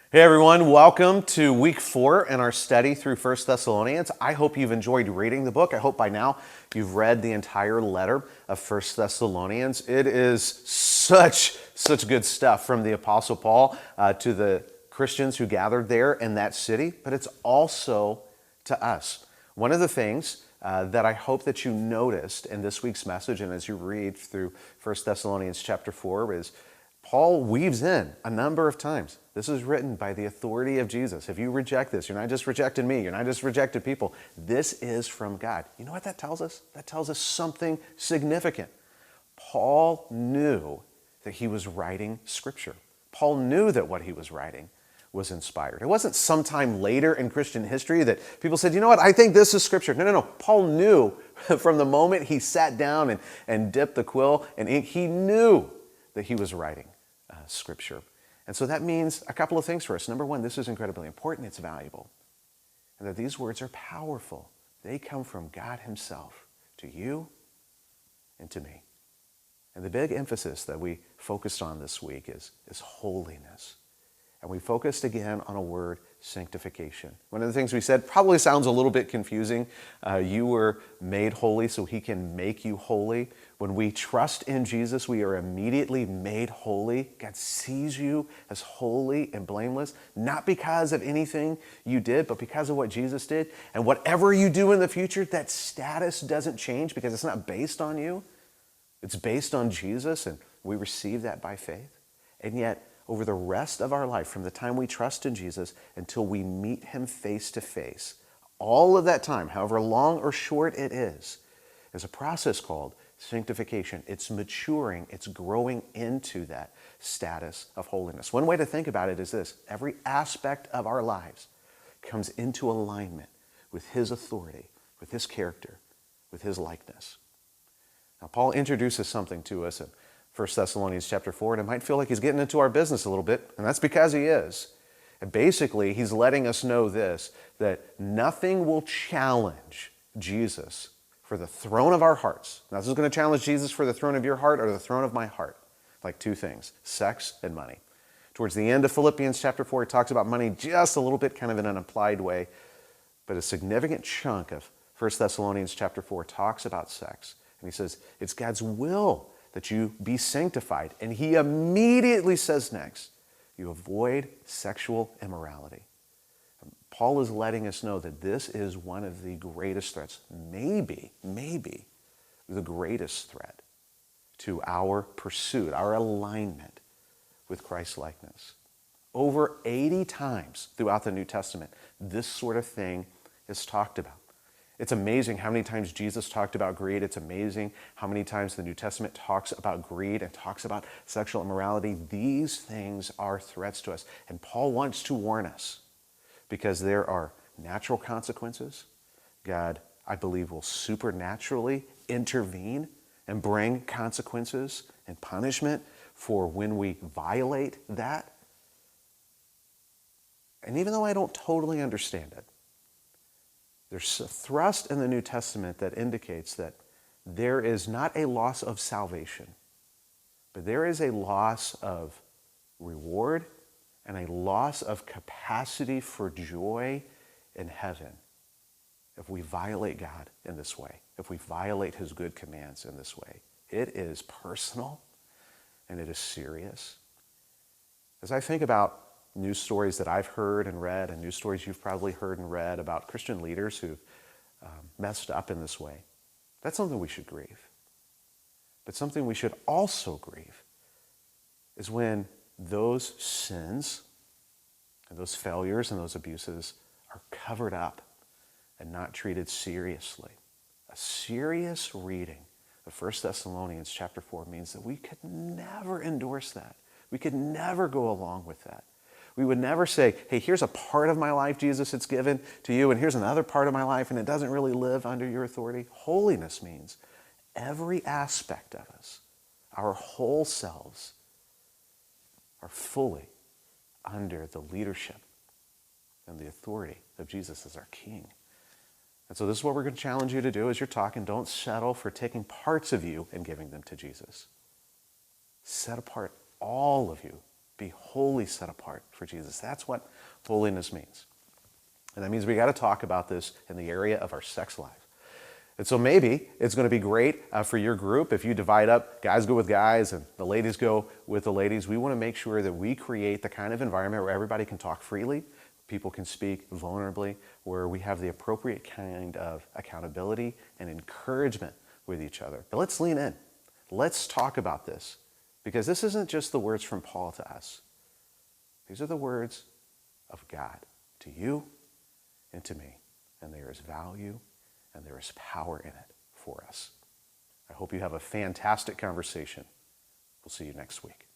Hey everyone, welcome to week 4 in our study through 1 Thessalonians. I hope you've enjoyed reading the book. I hope by now you've read the entire letter of 1 Thessalonians. It is such good stuff from the Apostle Paul to the Christians who gathered there in that city, but it's also to us. One of the things that I hope that you noticed in this week's message and as you read through 1 Thessalonians chapter 4 is Paul weaves in a number of times. This is written by the authority of Jesus. If you reject this, you're not just rejecting me, you're not just rejecting people. This is from God. You know what that tells us? That tells us something significant. Paul knew that he was writing Scripture. Paul knew that what he was writing was inspired. It wasn't sometime later in Christian history that people said, you know what, I think this is Scripture. No. Paul knew from the moment he sat down and dipped the quill in ink, he knew that he was writing Scripture. And so that means a couple of things for us. Number one, this is incredibly important. It's valuable. And that these words are powerful. They come from God himself to you and to me. And the big emphasis that we focused on this week is holiness. And we focused again on a word, sanctification. One of the things we said probably sounds a little bit confusing. You were made holy so he can make you holy. When we trust in Jesus, we are immediately made holy. God sees you as holy and blameless, not because of anything you did, but because of what Jesus did. And whatever you do in the future, that status doesn't change because it's not based on you. It's based on Jesus, and we receive that by faith. And yet, over the rest of our life, from the time we trust in Jesus until we meet him face to face, all of that time, however long or short it is a process called sanctification. It's maturing, it's growing into that status of holiness. One way to think about it is this: every aspect of our lives comes into alignment with his authority, with his character, with his likeness. Now, Paul introduces something to us in 1 Thessalonians chapter 4, and it might feel like he's getting into our business a little bit, and that's because he is. And basically, he's letting us know this, that nothing will challenge Jesus for the throne of our hearts. Now, this is going to challenge Jesus for the throne of your heart or the throne of my heart. Like two things, sex and money. Towards the end of Philippians chapter 4, he talks about money just a little bit, kind of in an applied way, but a significant chunk of 1 Thessalonians chapter 4 talks about sex. And he says, it's God's will that you be sanctified. And he immediately says next, you avoid sexual immorality. Paul is letting us know that this is one of the greatest threats, maybe the greatest threat to our pursuit, our alignment with Christ's likeness. Over 80 times throughout the New Testament, this sort of thing is talked about. It's amazing how many times Jesus talked about greed. It's amazing how many times the New Testament talks about greed and talks about sexual immorality. These things are threats to us. And Paul wants to warn us because there are natural consequences. God, I believe, will supernaturally intervene and bring consequences and punishment for when we violate that. And even though I don't totally understand it, there's a thrust in the New Testament that indicates that there is not a loss of salvation, but there is a loss of reward and a loss of capacity for joy in heaven if we violate God in this way, if we violate his good commands in this way. It is personal and it is serious. As I think about news stories that I've heard and read, and news stories you've probably heard and read about Christian leaders who've messed up in this way, that's something we should grieve. But something we should also grieve is when those sins and those failures and those abuses are covered up and not treated seriously. A serious reading of 1 Thessalonians chapter 4 means that we could never endorse that. We could never go along with that. We would never say, hey, here's a part of my life, Jesus, it's given to you, and here's another part of my life, and it doesn't really live under your authority. Holiness means every aspect of us, our whole selves, are fully under the leadership and the authority of Jesus as our King. And so this is what we're going to challenge you to do as you're talking. Don't settle for taking parts of you and giving them to Jesus. Set apart all of you Be wholly set apart for Jesus. That's what holiness means. And that means we got to talk about this in the area of our sex life. And so maybe it's going to be great for your group if you divide up, guys go with guys and the ladies go with the ladies. We want to make sure that we create the kind of environment where everybody can talk freely, people can speak vulnerably, where we have the appropriate kind of accountability and encouragement with each other. But let's lean in. Let's talk about this, because this isn't just the words from Paul to us. These are the words of God to you and to me. And there is value and there is power in it for us. I hope you have a fantastic conversation. We'll see you next week.